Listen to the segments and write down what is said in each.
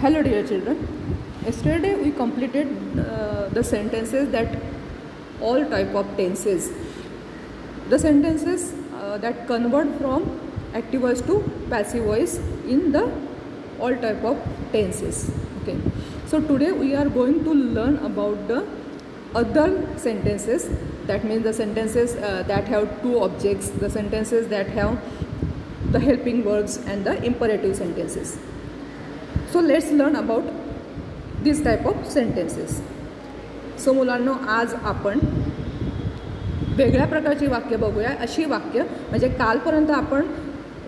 Hello dear children. Yesterday we completed the sentences that all type of tenses. The sentences that convert from active voice to passive voice in the all type of tenses. Okay. So today we are going to learn about the other sentences. That means the sentences that have two objects, the sentences that have the helping verbs and the imperative sentences. So let's learn about this type of sentences. So मुलांनो, आज आपण वेगळ्या प्रकारची वाक्य बघूया. अशी वाक्य म्हणजे कालपर्यंत आपण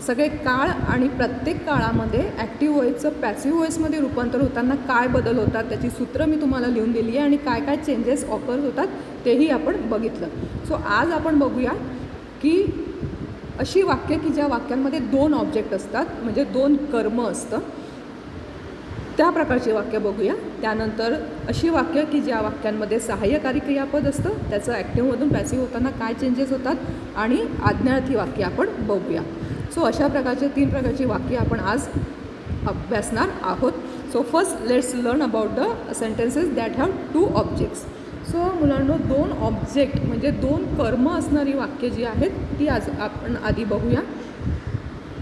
सगळे काळ आणि प्रत्येक काळामध्ये ॲक्टिव्ह व्हॉईसचं पॅसिव्ह व्हॉईसमध्ये रूपांतर होताना काय बदल होतात त्याची सूत्र मी तुम्हाला लिहून दिली आहे आणि काय काय चेंजेस ऑकर होतात तेही आपण बघितलं. सो आज आपण बघूया की अशी वाक्य की ज्या वाक्यांमध्ये दोन ऑब्जेक्ट असतात, म्हणजे दोन कर्म असतं, त्या प्रकारची वाक्य बघूया. त्यानंतर अशी वाक्य की ज्या वाक्यांमध्ये सहाय्यकारी क्रियापद असतं, त्याचं ॲक्टिव्हमधून पॅसिव्ह होताना काय चेंजेस होतात, आणि आज्ञार्थी वाक्य आपण बघूया. सो अशा प्रकारचे 3 प्रकारची वाक्य आपण आज अभ्यासणार आहोत. So first let's learn about the sentences that have 2 objects. So मुलांनो, 2 ऑब्जेक्ट म्हणजे 2 कर्म असणारी वाक्य जी आहेत ती आज आपण आधी बघूया.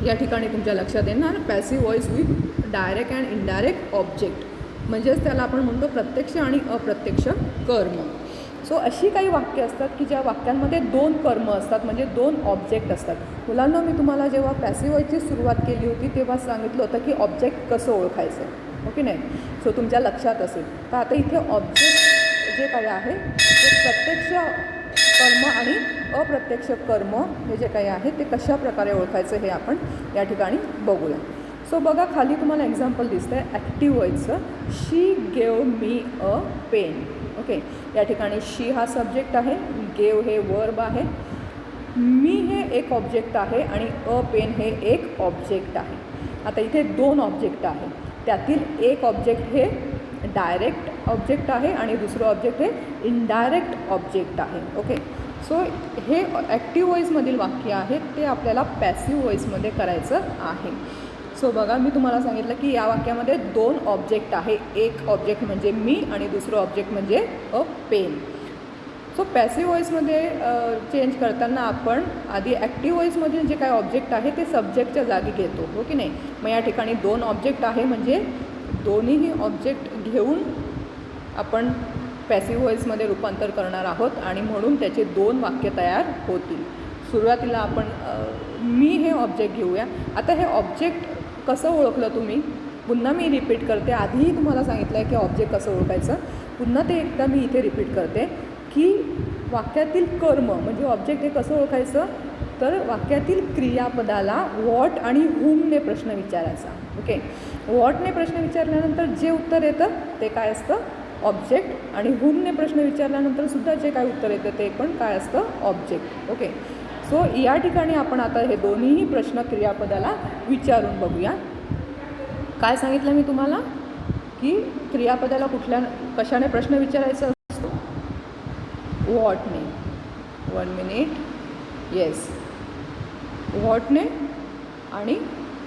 या ठिकाणी तुमच्या लक्षात येणार passive voice with direct and indirect object, म्हणजेच त्याला आपण म्हणतो प्रत्यक्ष आणि अप्रत्यक्ष कर्म. सो अशी काही वाक्य असतात की ज्या वाक्यांमध्ये 2 कर्म असतात, म्हणजे 2 ऑब्जेक्ट असतात. मुलांना मी तुम्हाला जेव्हा पॅसिव्ह व्हॉईसची सुरुवात केली होती तेव्हा सांगितलं होतं की ऑब्जेक्ट कसं ओळखायचं, ओके नाही. सो तुमच्या लक्षात असेल. तर आता इथे ऑब्जेक्ट जे काही आहे ते प्रत्यक्ष कर्म आणि अप्रत्यक्ष कर्म हे जे काही आहे ते कशा प्रकारे ओळखायचं हे आपण या ठिकाणी बघूया. सो बघा, खाली तुम्हाला एक्झाम्पल दिसतं आहे ॲक्टिव्ह व्हॉईसचं. शी गेव मी अ पेन. ओके, या ठिकाणी शी हा सब्जेक्ट आहे, गेव हे वर्ब आहे, मी हे एक ऑब्जेक्ट आहे आणि अ पेन हे एक ऑब्जेक्ट आहे. आता इथे 2 ऑब्जेक्ट आहे, त्यातील एक ऑब्जेक्ट हे डायरेक्ट ऑब्जेक्ट आहे आणि दुसरं ऑब्जेक्ट हे इनडायरेक्ट ऑब्जेक्ट आहे. ओके, सो हे ॲक्टिव्ह व्हॉईसमधील वाक्य आहेत ते आपल्याला पॅसिव्ह व्हॉईसमध्ये करायचं आहे. सो बघा, मी तुम्हाला सांगितलं की या वाक्यामध्ये 2 ऑब्जेक्ट आहे. एक ऑब्जेक्ट म्हणजे मी आणि दुसरं ऑब्जेक्ट म्हणजे अ पेन. सो पॅसिव्ह व्हॉईसमध्ये चेंज करताना आपण आधी ॲक्टिव्ह व्हॉईसमधील जे काही ऑब्जेक्ट आहे ते सब्जेक्टच्या जागी घेतो, हो की नाही. मग या ठिकाणी 2 ऑब्जेक्ट आहे म्हणजे दोन्हीही ऑब्जेक्ट घेऊन आपण पॅसिव्ह व्हॉईसमध्ये रूपांतर करणार आहोत आणि म्हणून त्याचे 2 वाक्य तयार होतील. सुरुवातीला आपण मी हे ऑब्जेक्ट घेऊया. आता हे ऑब्जेक्ट कसं ओळखलं तुम्ही, पुन्हा मी रिपीट करते. आधीही तुम्हाला सांगितलं आहे की ऑब्जेक्ट कसं ओळखायचं. पुन्हा ते एकदा मी इथे रिपीट करते की वाक्यातील कर्म म्हणजे ऑब्जेक्ट हे कसं ओळखायचं, तर वाक्यातील क्रियापदाला व्हॉट आणि हुमने प्रश्न विचारायचा. ओके, व्हॉटने प्रश्न विचारल्यानंतर जे उत्तर येतं ते काय असतं, ऑब्जेक्ट, आणि हुमने प्रश्न विचारल्यानंतर सुद्धा जे काय उत्तर येतं ते पण काय असतं, ऑब्जेक्ट. ओके, सो या ठिकाणी आपण आता हे दोन्हीही प्रश्न क्रियापदाला विचारून बघूया. काय सांगितलं मी तुम्हाला की क्रियापदाला कशाने प्रश्न विचारायचा असतो, व्हॉटने. 1 मिनिट. येस, व्हॉटने आणि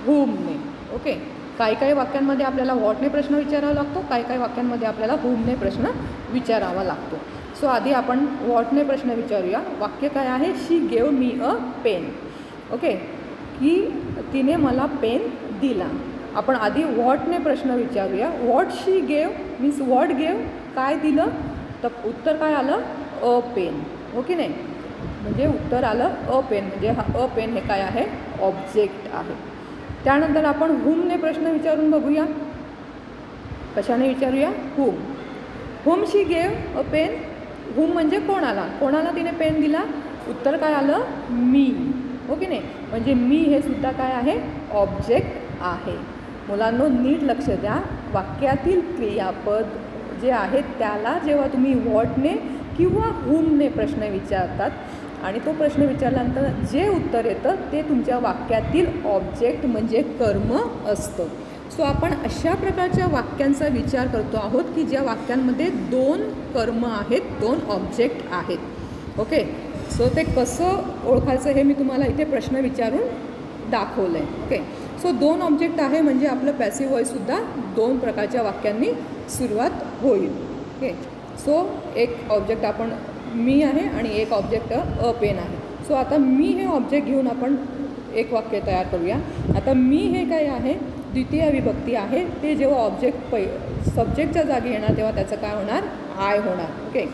हुमने. ओके, काही वाक्यांमध्ये आपल्याला व्हॉटने प्रश्न विचारावा लागतो, काही वाक्यांमध्ये आपल्याला हुमने प्रश्न विचारावा लागतो. सो आधी आपण व्हॉटने प्रश्न विचारूया. वाक्य काय आहे, शी गेव मी अ पेन. ओके, की तिने मला पेन दिला. आपण आधी व्हॉटने प्रश्न विचारूया. What she gave means what gave, काय दिलं, तर उत्तर काय आलं, अ पेन. ओके नाही, म्हणजे उत्तर आलं अ पेन, म्हणजे हा अ पेन हे काय आहे, ऑब्जेक्ट आहे. त्यानंतर आपण हुमने प्रश्न विचारून बघूया. कशाने विचारूया, हुम. हुम शी गेव अ पेन. हुम म्हणजे कोणाला तिने पेन दिला, उत्तर काय आलं, मी. ओके नाही, म्हणजे मी हे सुद्धा काय आहे, ऑब्जेक्ट आहे. मुलांनो, नीट लक्ष द्या. वाक्यातील क्रियापद जे आहेत त्याला जेव्हा तुम्ही व्हॉटने किंवा हुमने प्रश्न विचारतात आणि तो प्रश्न विचारल्यानंतर जे उत्तर येतं ते तुमच्या वाक्यातील ऑब्जेक्ट म्हणजे कर्म असतं. सो आपण अशा प्रकारच्या वाक्यांचा विचार करतो आहोत की ज्या वाक्यांमध्ये 2 कर्म आहेत, 2 ऑब्जेक्ट आहेत. ओके, सो ते कसं ओळखायचं हे मी तुम्हाला इथे प्रश्न विचारून दाखवलं आहे. ओके, सो 2 ऑब्जेक्ट आहे म्हणजे आपलं पॅसिव्ह व्हॉईससुद्धा 2 प्रकारच्या वाक्यांनी सुरुवात होईल. ओके. सो एक ऑब्जेक्ट आपण मी आहे आणि एक ऑब्जेक्ट अ पेन आहे. सो आता मी हे ऑब्जेक्ट घेऊन आपण एक वाक्य तयार करूया. आता मी हे काय आहे, द्वितीय विभक्ती आहे. ते जेव्हा ऑब्जेक्ट सब्जेक्टच्या जागी येणार तेव्हा त्याचं काय होणार, आय होणार. ओके.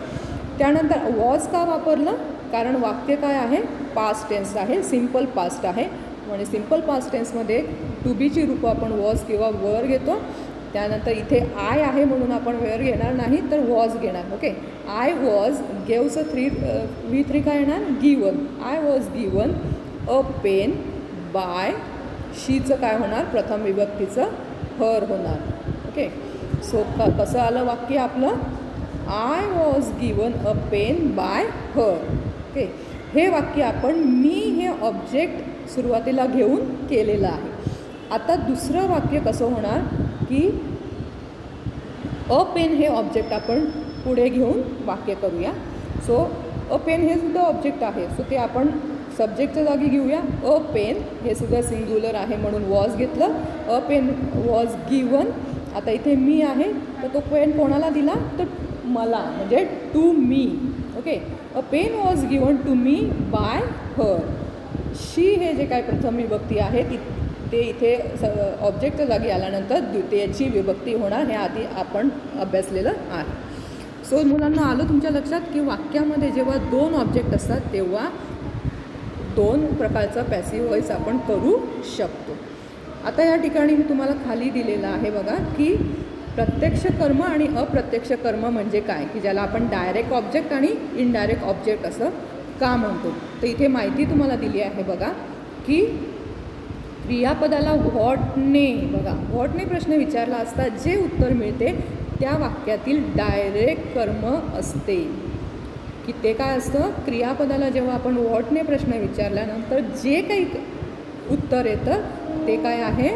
त्यानंतर वॉज का वापरलं, कारण वाक्य काय आहे, पास्ट टेन्स आहे, सिम्पल पास्ट आहे. म्हणजे सिम्पल पास्ट टेन्समध्ये टू बीची रूपं आपण वॉज किंवा वर घेतो. त्यानंतर इथे आय आहे म्हणून आपण वेअर घेणार नाही तर वॉज घेणार. ओके. आय वॉज गेवचं V3 काय येणार, given. I was given a pen by शीचं काय होणार, प्रथम विभक्तीचं हर होणार. ओके. सो कसं आलं वाक्य आपलं, I was given a pen by her. Okay. हे वाक्य आपण मी हे ऑब्जेक्ट सुरुवातीला घेऊन केलेलं आहे. आता दुसरं वाक्य कसं होणार की अ पेन हे ऑब्जेक्ट आपण पुढे घेऊन वाक्य करूया. सो अ पेन हे सुद्धा ऑब्जेक्ट आहे. सो ते आपण सब्जेक्टच्या जागी घेऊया. अ पेन हे सुद्धा सिंग्युलर आहे म्हणून वॉज घेतलं. अ पेन वॉज गिवन. आता इथे मी आहे तर तो पेन कोणाला दिला, तर मला, म्हणजे to me. Okay. A pen was given to me by her. She हे जे काय प्रथम विभक्ती आहे ते इथे ऑब्जेक्टच्या जागी आल्यानंतर द्वितीयची विभक्ती होणार. हे आधी आपण अभ्यासलेलं आहे. सो मुलांना आलं तुमच्या लक्षात की वाक्यामध्ये जेव्हा 2 ऑब्जेक्ट असतात तेव्हा 2 प्रकारचा पॅसिव्ह व्हॉईस आपण करू शकतो. आता या ठिकाणी मी तुम्हाला खाली दिलेलं आहे बघा की प्रत्यक्ष कर्म आणि अप्रत्यक्ष कर्म म्हणजे काय, की ज्याला आपण डायरेक्ट ऑब्जेक्ट आणि इनडायरेक्ट ऑब्जेक्ट असं का म्हणतो. तर इथे माहिती तुम्हाला दिली आहे बघा की क्रियापदाला व्हॉटने, बघा व्हॉटने प्रश्न विचारला असता जे उत्तर मिळते त्या वाक्यातील डायरेक्ट कर्म असते. की ते काय असतं, क्रियापदाला जेव्हा आपण व्हॉटने प्रश्न विचारल्यानंतर जे काही उत्तर येतं ते काय आहे,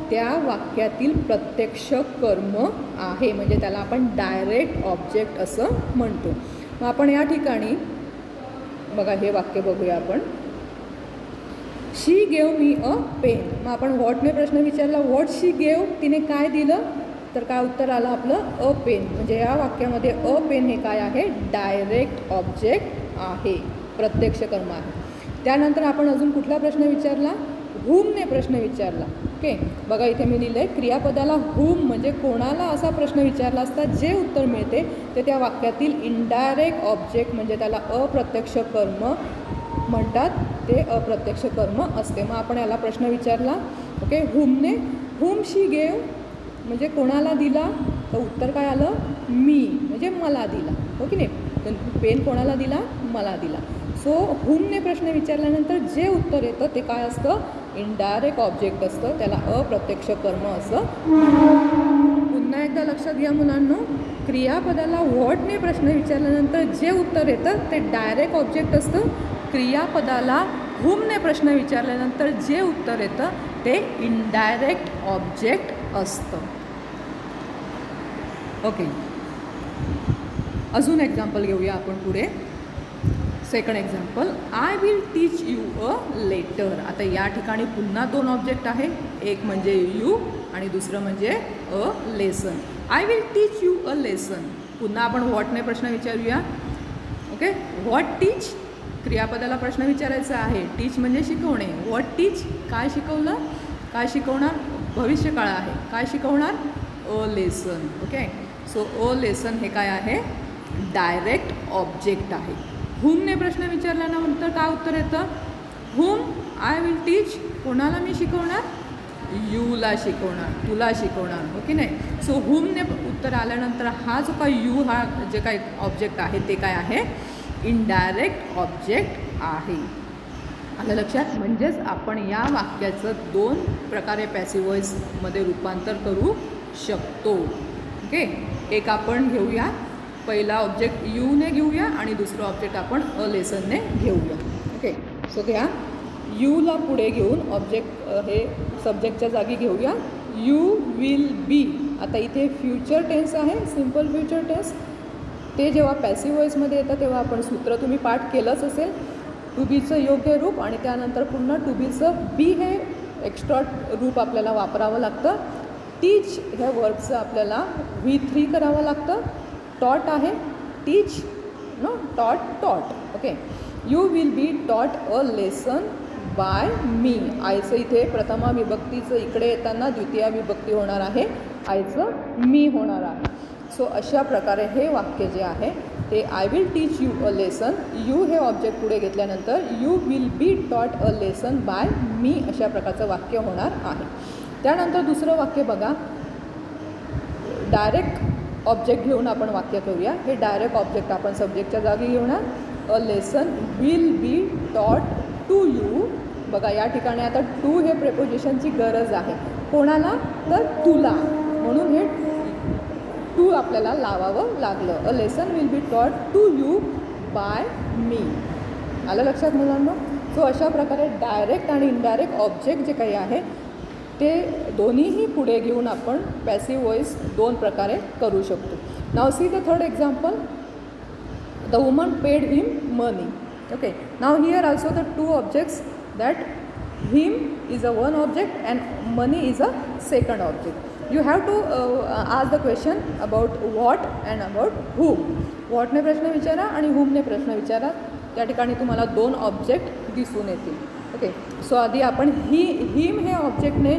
त्या वाक्यातील प्रत्यक्ष कर्म आहे. म्हणजे त्याला आपण डायरेक्ट ऑब्जेक्ट असं म्हणतो. मग आपण या ठिकाणी बघा हे वाक्य बघूया आपण. शी गेव मी अ पेन. मग आपण व्हॉटने प्रश्न विचारला, व्हॉट शी गेव, तिने काय दिलं, तर काय उत्तर आलं आपलं अ पेन. म्हणजे या वाक्यामध्ये अ पेन हे काय आहे, डायरेक्ट ऑब्जेक्ट आहे, प्रत्यक्ष कर्म आहे. त्यानंतर आपण अजून कुठला प्रश्न विचारला, हुमने प्रश्न विचारला. ओके. बघा इथे मी लिहिलं आहे क्रियापदाला हुम म्हणजे कोणाला असा प्रश्न विचारला असता जे उत्तर मिळते ते त्या वाक्यातील इनडायरेक्ट ऑब्जेक्ट म्हणजे त्याला अप्रत्यक्ष कर्म म्हणतात, ते अप्रत्यक्ष कर्म असते. मग आपण याला प्रश्न विचारला. ओके. हुमने, हुम शी गेव म्हणजे कोणाला दिला, तर उत्तर काय आलं, मी म्हणजे मला दिला. हो की नाही. तर पेन कोणाला दिला, मला दिला. सो हुमने प्रश्न विचारल्यानंतर जे उत्तर येतं ते काय असतं, इनडायरेक्ट ऑब्जेक्ट असतं, त्याला अप्रत्यक्ष कर्म असं. पुन्हा एकदा लक्षात घ्या मुलांनो, क्रियापदाला व्हॉटने प्रश्न विचारल्यानंतर जे उत्तर येतं ते डायरेक्ट ऑब्जेक्ट असतं. क्रियापदाला हुमने प्रश्न विचारल्यानंतर जे उत्तर येतं ते इनडायरेक्ट ऑब्जेक्ट असतं. ओके. अजून एक्झाम्पल घेऊया आपण पुढे. Second example, I will teach you a letter. आता या ठिकाणी पुन्हा 2 ऑब्जेक्ट आहे, एक म्हणजे यू आणि दुसरं म्हणजे a lesson. I will teach you a lesson. पुन्हा आपण व्हॉटने प्रश्न विचारूया. ओके. व्हॉट टीच, क्रियापदाला प्रश्न विचारायचा आहे. टीच म्हणजे शिकवणे. व्हॉट टीच, काय शिकवलं, काय शिकवणार, भविष्यकाळ आहे, काय शिकवणार, a lesson. Okay. So a lesson हे काय आहे, डायरेक्ट ऑब्जेक्ट आहे. हुमने प्रश्न विचारल्यानंतर काय उत्तर येतं, हुम आय विल टीच, कोणाला मी शिकवणार, यूला शिकवणार, तुला शिकवणार. हो की नाही. सो हुमने उत्तर आल्यानंतर हा जो काय यू हा जे काय ऑब्जेक्ट आहे ते काय आहे, इनडायरेक्ट ऑब्जेक्ट आहे. आलं लक्षात. म्हणजेच आपण या वाक्याचं 2 प्रकारे पॅसिव्ह व्हॉईसमध्ये रूपांतर करू शकतो. ओके. एक आपण घेऊया, पहिला ऑब्जेक्ट यूने घेऊया आणि दुसरं ऑब्जेक्ट आपण अ लेसनने घेऊया. ओके. सो घ्या, यूला पुढे घेऊन ऑब्जेक्ट हे सब्जेक्टच्या जागी घेऊया. You will be. आता इथे फ्युचर टेन्स आहे, सिम्पल फ्युचर टेन्स. ते जेव्हा पॅसिव्ह व्हॉईसमध्ये येतं तेव्हा आपण सूत्र तुम्ही पाठ केलंच असेल. टू बीचं योग्य रूप आणि त्यानंतर पुन्हा टू बीचं बी हे एक्स्ट्रा रूप आपल्याला वापरावं लागतं. टीच ह्या वर्बचं आपल्याला V3 करावं लागतं. टॉट आहे, टीच नो, टॉट. Okay, you will be taught a lesson bye मी. आयचं इथे प्रथमा विभक्तीचं इकडे येताना द्वितीया विभक्ती होणार आहे, आयचं मी होणार आहे. सो अशा प्रकारे हे वाक्य जे आहे ते I will teach you a lesson, you हे ऑब्जेक्ट पुढे घेतल्यानंतर you will be taught a lesson bye मी अशा प्रकारचं वाक्य होणार आहे. त्यानंतर दुसरं वाक्य बघा, डायरेक्ट ऑब्जेक्ट घेऊन आपण वाक्य करूया. हे डायरेक्ट ऑब्जेक्ट आपण सब्जेक्टच्या जागी घेऊया. A lesson will be taught to you. बघा या ठिकाणी आता टू हे प्रेपोजिशनची गरज आहे. कोणाला? तर तुला, म्हणून हे टू आपल्याला लावावं लागलं. A lesson will be taught to you bye मी. आलं लक्षात मुलांना? सो अशा प्रकारे डायरेक्ट आणि इनडायरेक्ट ऑब्जेक्ट जे काही आहे ते दोन्हीही पुढे घेऊन आपण पॅसिव्ह वॉइस दोन प्रकारे करू शकतो. Now see the third example. The woman paid him money. Okay, now here also the two objects that him is a one object and money is a second object. You have to ask the question about what and about whom. What ने प्रश्न विचारा आणि whom ने प्रश्न विचारा. त्या ठिकाणी तुम्हाला दोन ऑब्जेक्ट दिसून येतील. ओके, सो आधी आपण हिम हे ऑब्जेक्टने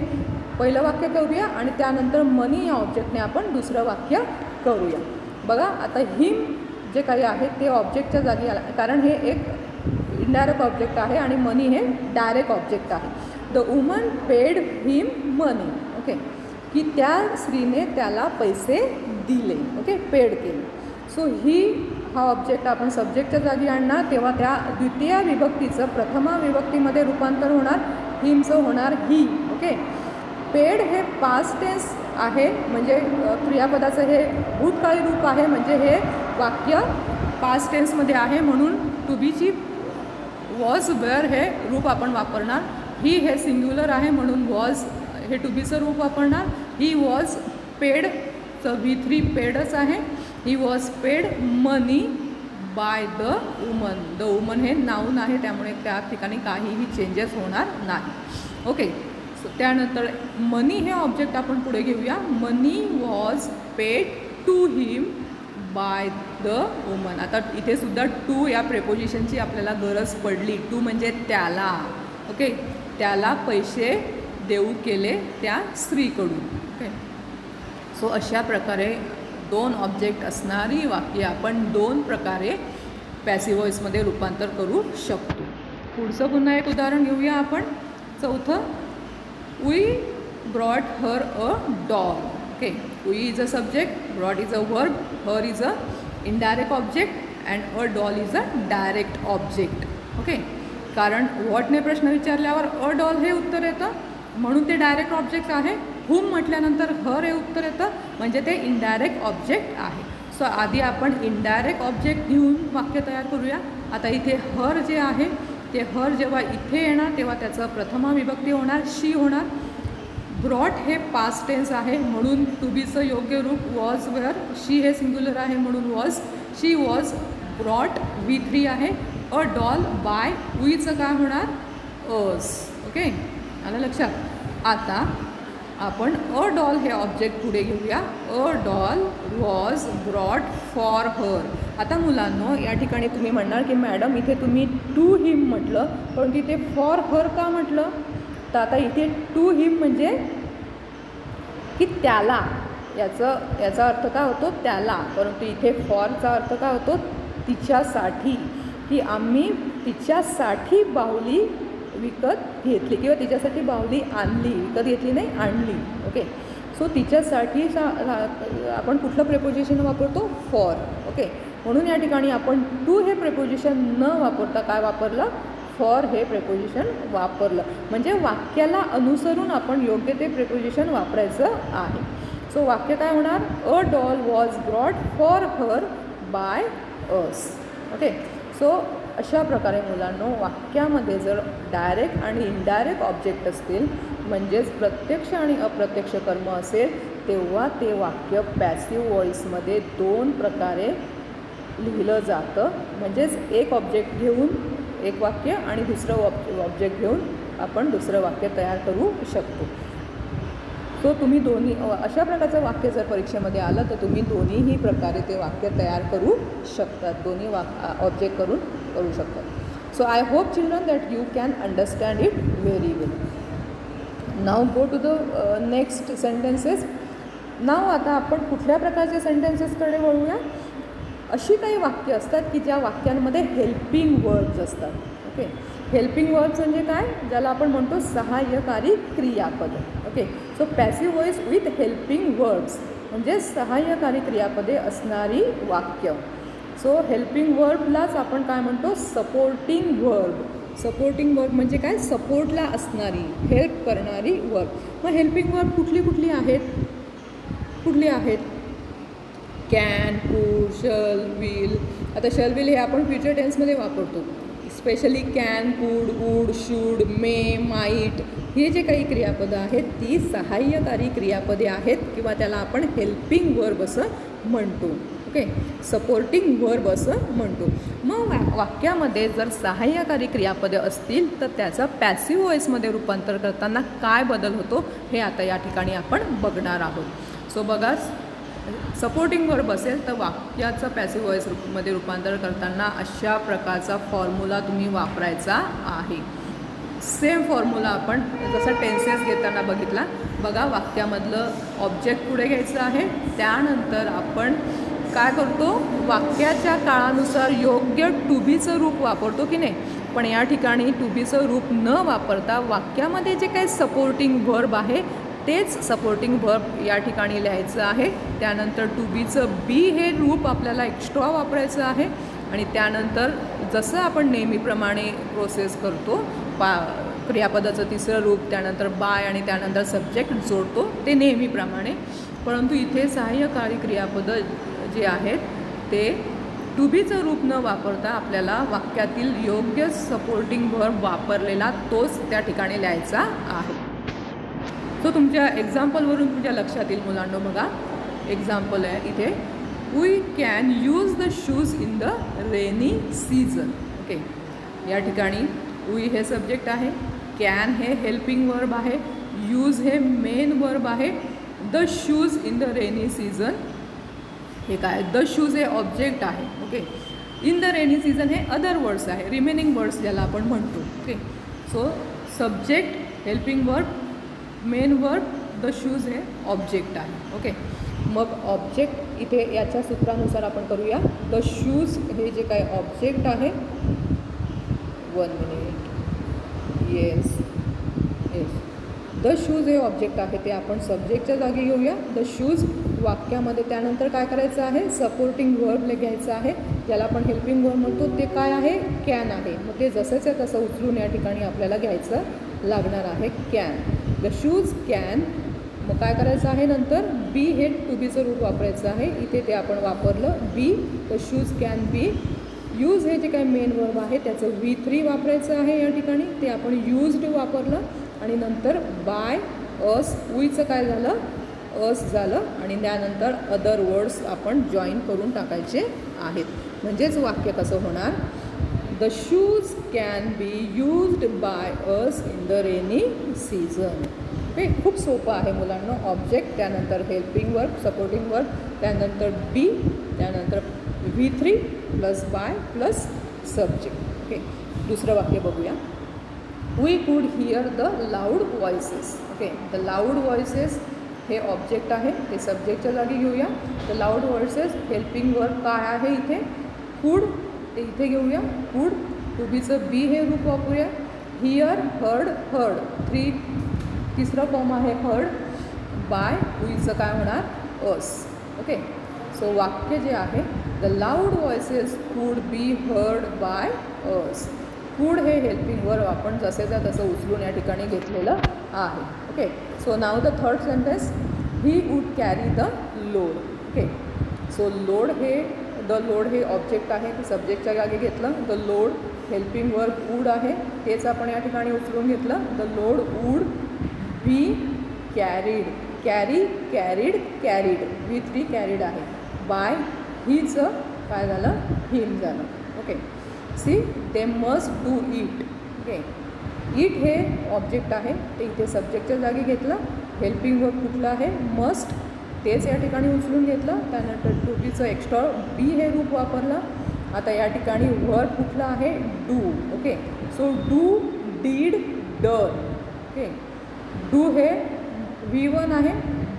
पहिलं वाक्य करूया आणि त्यानंतर मनी या ऑब्जेक्टने आपण दुसरं वाक्य करूया. बघा आता हिम जे काही आहे ते ऑब्जेक्टच्या जागी आला, कारण हे एक इनडायरेक्ट ऑब्जेक्ट आहे आणि मनी हे डायरेक्ट ऑब्जेक्ट आहे. The woman paid him money. Okay, की त्या स्त्रीने त्याला पैसे दिले. ओके, पेड केले. सो ही हा ऑब्जेक्ट आपण सब्जेक्टच्या जागी आणणार, तेव्हा त्या द्वितीय विभक्तीचं प्रथमा विभक्तीमध्ये रूपांतर होणार, हिमचं होणार ही. ओके, पेड हे पास्ट टेन्स आहे, म्हणजे क्रियापदाचं हे भूतकाळी रूप आहे, म्हणजे हे वाक्य पास्ट टेन्समध्ये आहे, म्हणून टू बीची वॉज वेअर हे रूप आपण वापरणार. ही हे सिंग्युलर आहे म्हणून वॉज हे टू बीचं रूप वापरणार. ही वॉज पेड, तर V3 पेडच आहे. He was paid money by the woman. The woman हे नाऊन आहे, त्यामुळे त्या ठिकाणी काहीही चेंजेस होणार नाही. ओके, सो त्यानंतर मनी हे ऑब्जेक्ट आपण पुढे घेऊया. Money was paid to him by the woman. आता इथे सुद्धा टू या प्रेपोजिशनची आपल्याला गरज पडली. टू म्हणजे त्याला. ओके, त्याला पैसे देऊ केले त्या स्त्रीकडून. ओके, सो अशा प्रकारे दोन ऑब्जेक्ट असणारी वाक्य आपण दोन प्रकारे पॅसिव्ह व्हॉइसमध्ये रूपांतर करू शकतो. पुढचं पुन्हा एक उदाहरण घेऊया आपण. चौथं, we brought her a doll. Okay, we is a subject, brought is a verb, her is a indirect object and a doll is a direct object. Okay, कारण वॉटने प्रश्न विचारल्यावर अ डॉल हे उत्तर येतं, म्हणून ते डायरेक्ट ऑब्जेक्ट आहे. हुम म्हटल्यानंतर हर हे उत्तर येतं, म्हणजे ते इनडायरेक्ट ऑब्जेक्ट आहे. सो आधी आपण इनडायरेक्ट ऑब्जेक्ट घेऊन वाक्य तयार करूया. आता इथे हर जे आहे ते हर जेव्हा इथे येणार तेव्हा त्याचं प्रथमा विभक्ती होणार, शी होणार. ब्रॉट हे पास्ट टेन्स आहे, म्हणून टू बीचं योग्य रूप वॉज वेअर. शी हे सिंग्युलर आहे म्हणून was. She was brought, V3 आहे. अ डॉल बाय, वीचं काय होणार? अस. ओके, आलं लक्षात? आता आपण अ डॉल हे ऑब्जेक्ट पुढे घेऊया. A doll was brought for her. आता मुलांनो या ठिकाणी तुम्ही म्हणणार की मॅडम इथे तुम्ही टू हिम म्हटलं, पण तिथे फॉर हर का म्हटलं? तर आता इथे टू हिम म्हणजे की त्याला, याचा अर्थ काय होतो? त्याला. परंतु इथे फॉरचा अर्थ काय होतो? तिच्यासाठी, की आम्ही तिच्यासाठी बाहुली विकत घेतली किंवा तिच्यासाठी बाहुली आणली. विकत घेतली नाही, आणली. ओके, सो तिच्यासाठी आपण कुठलं प्रेपोजिशन वापरतो? फॉर. ओके, म्हणून या ठिकाणी आपण टू हे प्रेपोजिशन न वापरता काय वापरलं? फॉर हे प्रेपोजिशन वापरलं. म्हणजे वाक्याला अनुसरून आपण योग्य ते प्रेपोजिशन वापरायचं आहे. सो वाक्य काय होणार? A doll was brought for her by us. Okay, so अशा प्रकारे मुलांनो वाक्यामध्ये जर डायरेक्ट आणि इनडायरेक्ट ऑब्जेक्ट असतील, म्हणजेच प्रत्यक्ष आणि अप्रत्यक्ष कर्म असेल, तेव्हा ते वाक्य पॅसिव्ह व्हॉइसमध्ये दोन प्रकारे लिहिलं जातं. म्हणजेच एक ऑब्जेक्ट घेऊन एक वाक्य आणि दुसरं ऑब्जेक्ट घेऊन आपण दुसरं वाक्य तयार करू शकतो. सो तुम्ही दोन्ही अशा प्रकारचं वाक्य जर परीक्षेमध्ये आलं तर तुम्ही दोन्हीही प्रकारे ते वाक्य तयार करू शकतात, दोन्ही ऑब्जेक्ट करू शकतात. So I hope children that you can understand it very well. Now go to the next sentences. Now आता आपण कुठल्या प्रकारच्या सेंटेन्सेसकडे वळूया. अशी काही वाक्य असतात की ज्या वाक्यांमध्ये हेल्पिंग वर्ड्स असतात. ओके, हेल्पिंग वर्ड्स म्हणजे काय, ज्याला आपण म्हणतो सहाय्यकारी क्रियापद. Okay, so passive voice with helping words म्हणजे सहाय्यकारी क्रियापदे असणारी वाक्य. सो हेल्पिंग वर्बलाच आपण काय म्हणतो, सपोर्टिंग वर्ब. सपोर्टिंग वर्ब म्हणजे काय, सपोर्टला असणारी, हेल्प करणारी वर्ब. मग हेल्पिंग वर्ब कुठली आहेत? कॅन, कुड, शल, विल. आता शल, विल हे आपण फ्युचर टेन्समध्ये वापरतो. स्पेशली कॅन, कुड, वूड, शूड, मे, माईट हे जे काही क्रियापदं आहेत ती सहाय्यकारी क्रियापदे आहेत किंवा त्याला आपण हेल्पिंग वर्ब असं म्हणतो. ओके, सपोर्टिंग वर्ब असं म्हणतो. मग वाक्यामध्ये जर सहाय्यकारी क्रियापदे असतील तर त्याचं पॅसिव्ह वॉइसमध्ये रूपांतर करताना काय बदल होतो हे आता या ठिकाणी आपण बघणार आहोत. सो बघा, सपोर्टिंग वर्ब असेल तर वाक्याचं पॅसिव्ह वॉइसमध्ये रूपांतर करताना अशा प्रकारचा फॉर्म्युला तुम्ही वापरायचा आहे. सेम फॉर्म्युला आपण जसा टेन्सेस घेताना बघितला. बघा, वाक्यामधलं ऑब्जेक्ट पुढे घ्यायचं आहे, त्यानंतर आपण काय करतो, वाक्याच्या काळानुसार योग्य टू बीचं रूप वापरतो की नाही. पण या ठिकाणी टू बीचं रूप न वापरता वाक्यामध्ये जे काही सपोर्टिंग वर्ब आहे तेच सपोर्टिंग वर्ब या ठिकाणी लिहायचं आहे. त्यानंतर टू बीचं बी हे रूप आपल्याला एक्स्ट्रा वापरायचं आहे आणि त्यानंतर जसं आपण नेहमीप्रमाणे प्रोसेस करतो, क्रियापदाचं तिसरं रूप, त्यानंतर बाय आणि त्यानंतर सब्जेक्ट जोडतो ते नेहमीप्रमाणे. परंतु इथे सहाय्यकारी क्रियापदं जे आहेत ते टू बीचं रूप न वापरता आपल्याला वाक्यातील योग्य सपोर्टिंग वर्ब वापरलेला तोच त्या ठिकाणी लिहायचा आहे. तो तुमच्या एक्झाम्पलवरून तुमच्या लक्षात येईल मुलांनो. बघा, एक्झाम्पल आहे इथे, we can use the shoes in the rainy season. Okay, या ठिकाणी वी हे सब्जेक्ट आहे, कॅन हे हेल्पिंग वर्ब आहे, यूज हे मेन वर्ब आहे, the shoes in the rainy season हे काय, द शूज हे ऑब्जेक्ट आहे. Okay, in the rainy season हे अदर वर्ड्स आहे, रिमेनिंग वर्ड्स ज्याला आपण म्हणतो. Okay, so subject, helping verb, main verb, the shoes हे ऑब्जेक्ट आहे. ओके, मग ऑब्जेक्ट इथे याच्या सूत्रानुसार आपण करूया. द शूज हे जे काही ऑब्जेक्ट आहे, 1 मिनिट, येस, द शूज हे ऑब्जेक्ट आहे ते आपण सब्जेक्टच्या जागी घेऊया. द शूज वाक्यामध्ये त्यानंतर काय करायचं आहे, सपोर्टिंग वर्ब घ्यायचं आहे, ज्याला आपण हेल्पिंग वर्ब म्हणतो. ते काय आहे, कॅन आहे. मग ते जसंच आहे तसं उचलून या ठिकाणी आपल्याला घ्यायचं लागणार आहे, कॅन. The shoes can. मग काय करायचं आहे, नंतर बी हे टू बीचं रूप वापरायचं आहे. इथे ते आपण वापरलं be, the shoes can be. Use हे जे काही मेन वर्ब आहे त्याचं V3 वापरायचं आहे या ठिकाणी, ते आपण यूज्ड वापरलं. आणि नंतर बाय, अस, वीचं काय झालं, अस झालं. आणि त्यानंतर अदर वर्ड्स आपण जॉईन करून टाकायचे आहेत. म्हणजेच वाक्य कसं होणार, the shoes can be used by us in the rainy season. Okay, खूप सोपं आहे मुलांना. ऑब्जेक्ट, त्यानंतर हेल्पिंग वर्ब, सपोर्टिंग वर्ब, त्यानंतर बी, त्यानंतर V3 plus by plus subject. Okay, दुसरं वाक्य बघूया. वी कुड here the loud voices. Okay, the loud voices हे ऑब्जेक्ट आहे, ते सब्जेक्टच्या जागी घेऊया. The loud voices helping verb काय आहे इथे, कुड, ते इथे घेऊया, कुड. टू बीचं बी हे रूप वापरूया. हिअर, हर्ड, हर्ड, तिसरा फॉर्म आहे हर्ड. बाय, वीचं काय होणार, अस. ओके, सो वाक्य जे आहे, the loud voices could be heard by us. कुड हे हेल्पिंग वर्ब आपण जसेच्या तसं उचलून या ठिकाणी घेतलेलं आहे. ओके, सो नाव the third sentence, he would carry the load. Okay, so load हे, द लोड हे ऑब्जेक्ट आहे, ते सब्जेक्टच्या जागी घेतलं. The load helping verb would आहे, तेच आपण या ठिकाणी उचलून घेतलं. The load would be carried. Carry, carried, carried, V3 carried आहे. बाय, हीचं काय झालं, हिम झालं. Okay, see, they must do it. Okay, it हे ऑब्जेक्ट आहे, ते इथे सब्जेक्टच्या जागी घेतलं. हेल्पिंग वर्ब कुठलं आहे? मस्ट, तेच या ठिकाणी उचलून घेतलं. त्यानंतर टू बीचं एक्स्ट्रा बी हे रूप वापरलं. आता या ठिकाणी वर्ब कुठला आहे? Do. Okay, so do, did, done. Okay, do हे V1 आहे,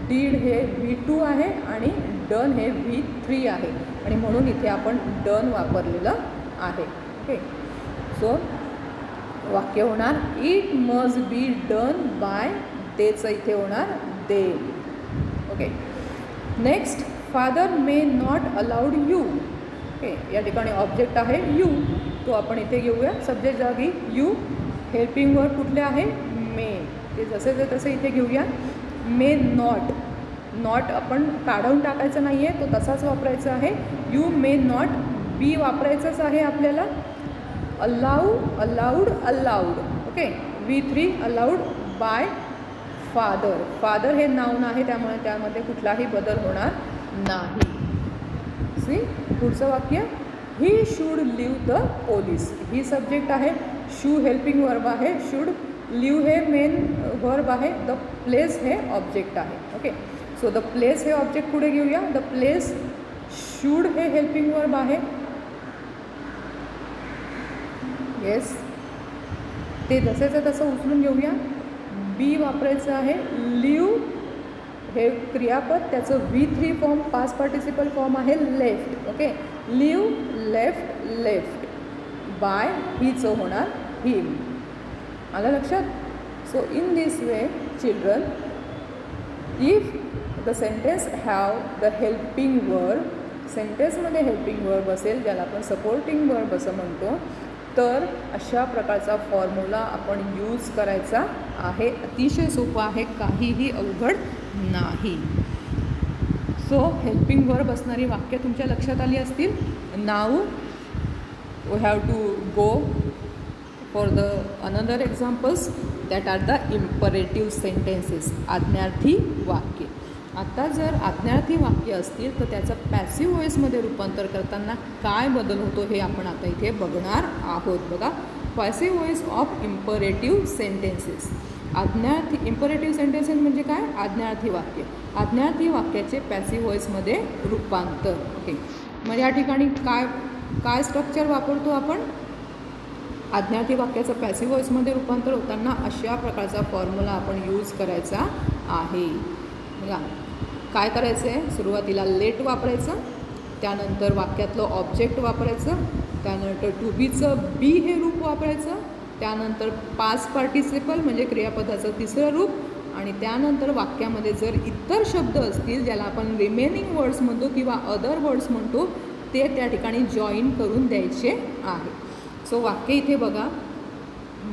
डीड हे V2 आहे आणि डन हे V3 आहे आणि म्हणून इथे आपण डन वापरलेलं आहे. ओके, सो वाक्य होणार it must be done by, तेच इथे होणार दे. Okay, next father may not allowed you. Okay, या ठिकाणी ऑब्जेक्ट आहे यू, तो आपण इथे घेऊया सब्जेक्ट जागी यू. हेल्पिंग वर्ब कुठले आहे? मे, ते जसे तसे इथे घेऊया. मे नॉट, नॉट आपण काढून टाकायचं नाही आहे, तो तसाच वापरायचा आहे. यू मे नॉट, बी वापरायचंच आहे आपल्याला. Allow, allowed, allowed. Okay, V3 allowed by father. Father हे नाऊन आहे, त्यामुळे त्यामध्ये कुठलाही बदल होणार नाही. सी पुढचं वाक्य, he should leave the police. He subject आहे, शू हेल्पिंग वर्ब आहे, शूड. लिव्ह हे मेन वर्ब आहे, द प्लेस हे ऑब्जेक्ट आहे. ओके, सो द प्लेस हे ऑब्जेक्ट पुढे घेऊया. द प्लेस, शूड हे हेल्पिंग वर्ब आहे. येस, ते जसेचं तसं उचलून घेऊया. बी वापरायचं आहे. लिव्ह हे क्रियापद, त्याचं V3 form past participle form आहे left. Okay, leave, left, left. By हीचं होणार हिम. आलं लक्षात? So in this way children, if the sentence have the helping verb, सेंटेन्समध्ये हेल्पिंग वर्ब असेल ज्याला आपण सपोर्टिंग वर्ब असं म्हणतो, तर अशा प्रकारचा फॉर्म्युला आपण यूज करायचा आहे. अतिशय सोपं आहे, काहीही अवघड नाही. सो हेल्पिंग वर्ब असणारी वाक्य तुमच्या लक्षात आली असतील. Now we have to go for the another examples that are the imperative sentences. आज्ञार्थी वाक्य. आता जर आज्ञार्थी वाक्य असतील तर त्याचं पॅसिव्ह व्हॉईसमध्ये रूपांतर करताना काय बदल होतो हे आपण आता इथे बघणार आहोत. बघा, passive voice of imperative sentences. आज्ञार्थी, इम्परेटिव्ह सेंटेन्सेस म्हणजे काय? आज्ञार्थी वाक्य. आज्ञार्थी वाक्याचे पॅसिव्ह व्हॉईसमध्ये रूपांतर. ओके, मग या ठिकाणी काय काय स्ट्रक्चर वापरतो आपण? आज्ञार्थी वाक्याचं पॅसिव्ह व्हॉईसमध्ये रूपांतर होताना अशा प्रकारचा फॉर्म्युला आपण यूज करायचा आहे. बघा, काय करायचं आहे? सुरुवातीला लेट वापरायचं, त्यानंतर वाक्यातलं ऑब्जेक्ट वापरायचं, त्यानंतर टू बीचं बी हे रूप वापरायचं, त्यानंतर पास्ट पार्टिसिपल म्हणजे क्रियापदाचं तिसरं रूप, आणि त्यानंतर वाक्यामध्ये जर इतर शब्द असतील ज्याला आपण रिमेनिंग वर्ड्स म्हणतो किंवा अदर वर्ड्स म्हणतो, ते त्या ठिकाणी जॉईन करून द्यायचे आहे. सो वाक्य इथे बघा,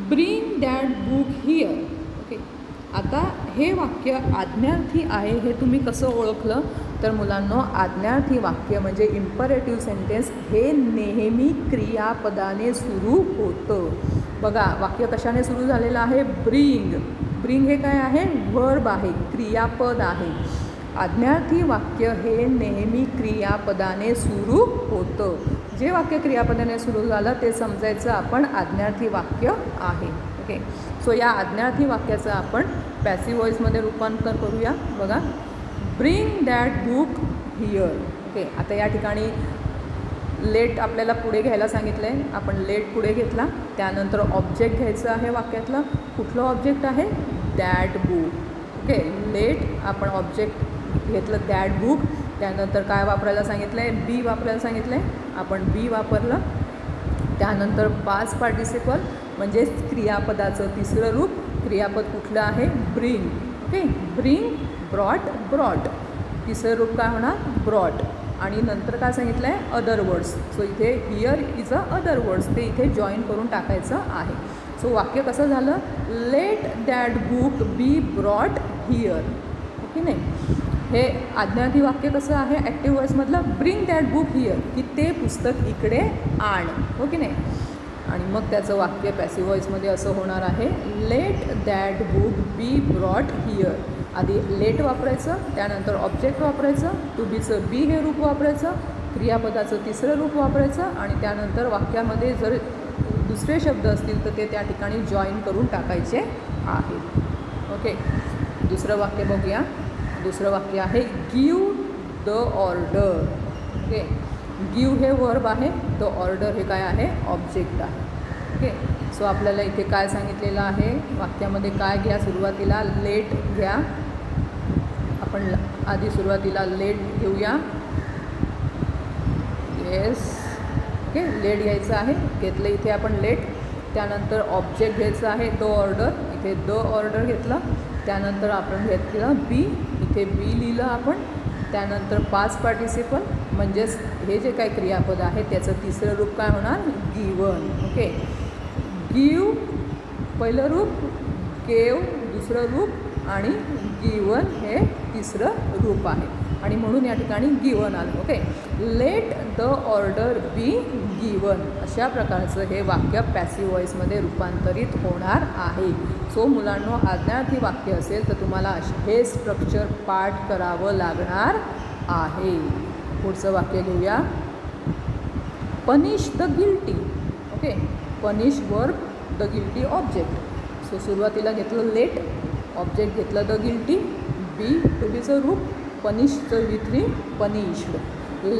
bring that book here. Okay, आता हे वाक्य आज्ञार्थी आहे हे तुम्ही कसं ओळखलं? तर मुलांनो, आज्ञार्थी वाक्य म्हणजे इम्परेटिव्ह सेंटेन्स हे नेहमी क्रियापदाने सुरू होतं. बघा, वाक्य कशाने सुरू झालेलं आहे? ब्रिंग. ब्रिंग हे काय आहे? वर्ब आहे, क्रियापद आहे. आज्ञार्थी वाक्य हे नेहमी क्रियापदाने सुरू होतं. जे वाक्य क्रियापदाने सुरू झालं ते समजायचं आपण आज्ञार्थी वाक्य आहे. ओके, सो या आज्ञार्थी वाक्याचं आपण पॅसिव्ह व्हॉईसमध्ये रूपांतर करूया. बघा, bring that book here. Okay, आता या ठिकाणी लेट आपल्याला पुढे घ्यायला सांगितलं आहे, आपण लेट पुढे घेतला. त्यानंतर ऑब्जेक्ट घ्यायचं आहे वाक्यातलं. कुठलं ऑब्जेक्ट आहे? That book. ओके, लेट आपण ऑब्जेक्ट घेतलं दॅट बुक. त्यानंतर काय वापरायला सांगितलं आहे? बी वापरायला सांगितलं आहे, आपण बी वापरलं. त्यानंतर पास्ट पार्टिसिपल म्हणजे क्रियापदाचं तिसरं रूप. क्रियापद कुठलं आहे? Bring. Okay, bring, brought, brought. तिसरं रूप काय होणार? ब्रॉट. आणि नंतर काय सांगितलं आहे? Other words. सो इथे here is a other words, ते इथे जॉईन करून टाकायचं आहे. सो वाक्य कसं झालं? Let that book be brought here. Okay नाही, हे आज्ञार्थी वाक्य कसं आहे? ॲक्टिव्ह व्हॉईसमधलं ब्रिंग दॅट बुक हिअर, की ते पुस्तक इकडे आण. हो की नाही? आणि मग त्याचं वाक्य पॅसिव्ह व्हॉईसमध्ये असं होणार आहे, let that book be brought here. आधी लेट वापरायचं, त्यानंतर ऑब्जेक्ट वापरायचं, टू बीचं बी हे रूप वापरायचं, क्रियापदाचं तिसरं रूप वापरायचं, आणि त्यानंतर वाक्यामध्ये जर दुसरे शब्द असतील तर ते त्या ठिकाणी जॉईन करून टाकायचे आहेत. ओके, दुसरं वाक्य बघूया. दुसरं वाक्य आहे give the order. Okay, give हे वर्ब आहे, द ऑर्डर हे काय आहे, ऑब्जेक्ट आहे. ओके, सो आपल्याला इथे काय सांगितलेलं आहे, वाक्यामध्ये काय घ्या, सुरुवातीला लेट घ्या. आपण आधी सुरुवातीला लेट घेऊया. येस, ओके, लेट घ्यायचं आहे, घेतलं इथे आपण लेट. त्यानंतर ऑब्जेक्ट घ्यायचं आहे द ऑर्डर, इथे द ऑर्डर घेतलं. त्यानंतर आपण घेतलं बी, इथे बी लिहिलं आपण. त्यानंतर पास्ट पार्टिसिपल म्हणजेच हे जे काही क्रियापद आहे त्याचं तिसरं रूप काय होणार, गिवन. ओके, गिव पहिलं रूप, गेव दुसरं रूप आणि गिवन हे तिसरं रूप आहे आणि म्हणून या ठिकाणी गिवन आलं. Okay, let the order be given, अशा प्रकारचं हे वाक्य पॅसिव्ह व्हॉईसमध्ये रूपांतरित होणार आहे. सो मुलांनो, आज्ञार्थी वाक्य असेल तर तुम्हाला हे स्ट्रक्चर पाठ करावं लागणार आहे. पुढचं वाक्य घेऊया. Punish the guilty. Okay, punish verb, the guilty object. So सुरुवातीला घेतलं लेट, ऑब्जेक्ट घेतलं द गिल्टी, बी टू बीचं रूप, पनिशचं V3 punished.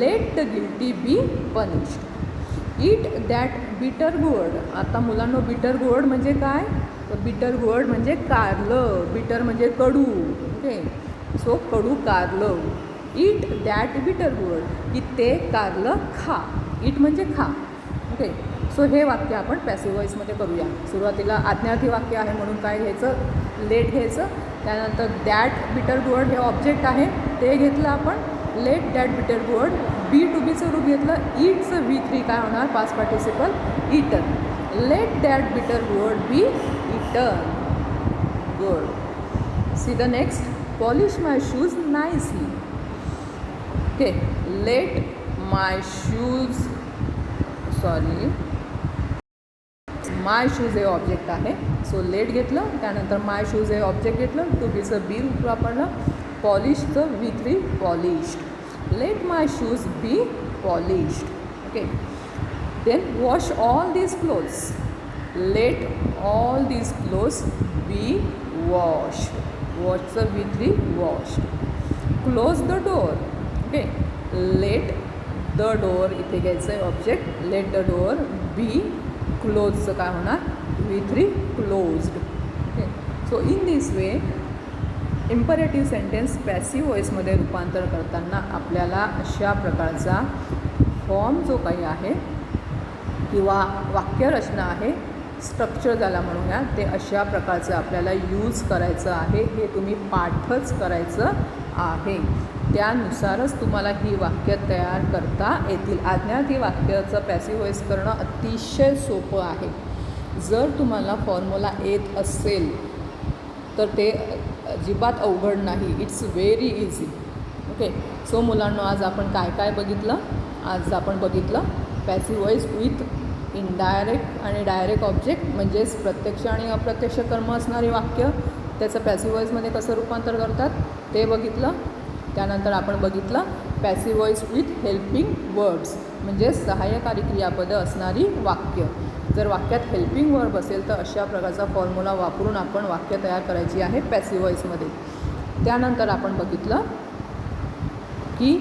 Let the guilty be punished. Eat that bitter गोड. आता मुलांनो, बिटर गोड म्हणजे काय, तर बिटर गोड म्हणजे कारलं, बिटर म्हणजे कडू. ओके, सो कडू कारलं. ईट दॅट बिटर गोड, की ते कारलं खा. ईट म्हणजे खा. ओके, सो हे वाक्य आपण पॅसिव्ह व्हॉईसमध्ये करूया. सुरुवातीला आज्ञार्थी वाक्य आहे म्हणून काय घ्यायचं, लेट घ्यायचं. त्यानंतर दॅट बिटर गोड हे ऑब्जेक्ट आहे ते घेतलं आपण, late that bitter gourd. B to बीचं रूप घेतलं, ईटचं V3 काय होणार, past participle eaten. Let that bitter gourd be eaten. Good. See the next. Polish my shoes nicely. Okay, let my shoes, sorry, my shoes हे object आहे. So let घेतलं, त्यानंतर my shoes हे object घेतलं, to बीचं be रूप वापरलं, पॉलिशचं V3 polished. Let my shoes be polished. Okay, then wash all these clothes. Let all these clothes be washed. वॉशचं V3 washed. Close the door. Okay, let the door इथे घ्यायचं आहे object, let the door be क्लोजचं काय होणार, V3 closed. Okay, so in this way imperative sentence passive व्हॉईसमध्ये रूपांतर करताना आपल्याला अशा प्रकारचा फॉर्म जो काही आहे किंवा वाक्यरचना आहे, स्ट्रक्चर ज्याला म्हणूया, ते अशा प्रकारचं आपल्याला यूज करायचं आहे. हे तुम्ही पाठच करायचं आहे, त्यानुसारच तुम्हाला ही वाक्य तयार करता येतील. आज्ञार्थी वाक्याचं पॅसिव्ह व्हॉईस करणं अतिशय सोपं आहे. जर तुम्हाला फॉर्म्युला येत असेल तर ते अजिबात अवघड नाही, it's very easy. Okay, so मुलांनो, आज आपण काय काय बघितलं, आज आपण बघितलं पॅसिव्ह व्हॉईस विथ इनडायरेक्ट आणि डायरेक्ट ऑब्जेक्ट, म्हणजेच प्रत्यक्ष आणि अप्रत्यक्ष कर्म असणारी वाक्य त्याचं पॅसिव्ह व्हॉईसमध्ये कसं रूपांतर करतात ते बघितलं. त्यानंतर आपण बघितलं passive voice with helping words, म्हणजे सहाय्यकारी क्रियापदं असणारी वाक्य. जर वाक्यात हेल्पिंग वर्ब असेल तर अशा प्रकारचा फॉर्म्युला वापरून आपण वाक्य तयार करायची आहे पॅसिव्ह व्हॉईसमध्ये. त्यानंतर आपण बघितलं की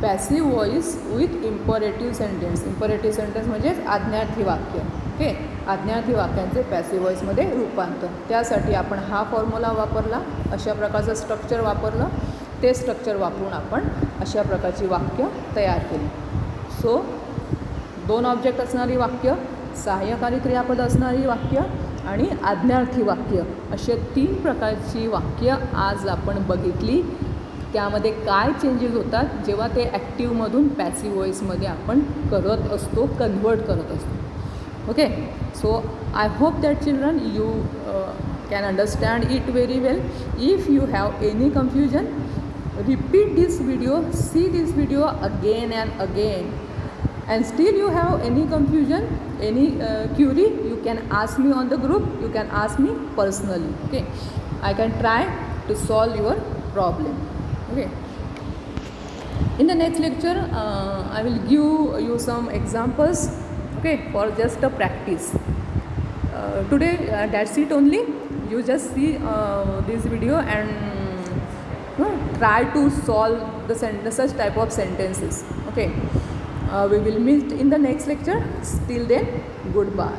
passive voice with imperative sentence. Imperative sentence म्हणजेच आज्ञार्थी वाक्य. ओके, आज्ञार्थी वाक्यांचे पॅसिव्ह व्हॉईसमध्ये रूपांतर. त्यासाठी आपण हा फॉर्म्युला वापरला, अशा प्रकारचं स्ट्रक्चर वापरलं. ते स्ट्रक्चर वापरून आपण अशा प्रकारची वाक्य तयार केली. सो 2 ऑब्जेक्ट असणारी वाक्य, सहाय्यकारी क्रियापद असणारी वाक्य आणि आज्ञार्थी वाक्य, असे 3 प्रकारची वाक्य आज आपण बघितली. त्यामध्ये काय चेंजेस होतात जेव्हा ते ॲक्टिव्हमधून पॅसिव्ह व्हॉईसमध्ये आपण करत असतो, कन्वर्ट करत असतो. Okay, so I hope that children you can understand it very well. If you have any confusion, repeat this video, see this video again and again, and still you have any confusion, any query, you can ask me on the group, you can ask me personally. Okay, I can try to solve your problem. Okay, in the next lecture I will give you some examples okay, for just a practice. Today that's it only. You just see this video and try to solve the such type of sentences. Okay, we will meet in the next lecture. Till then, goodbye.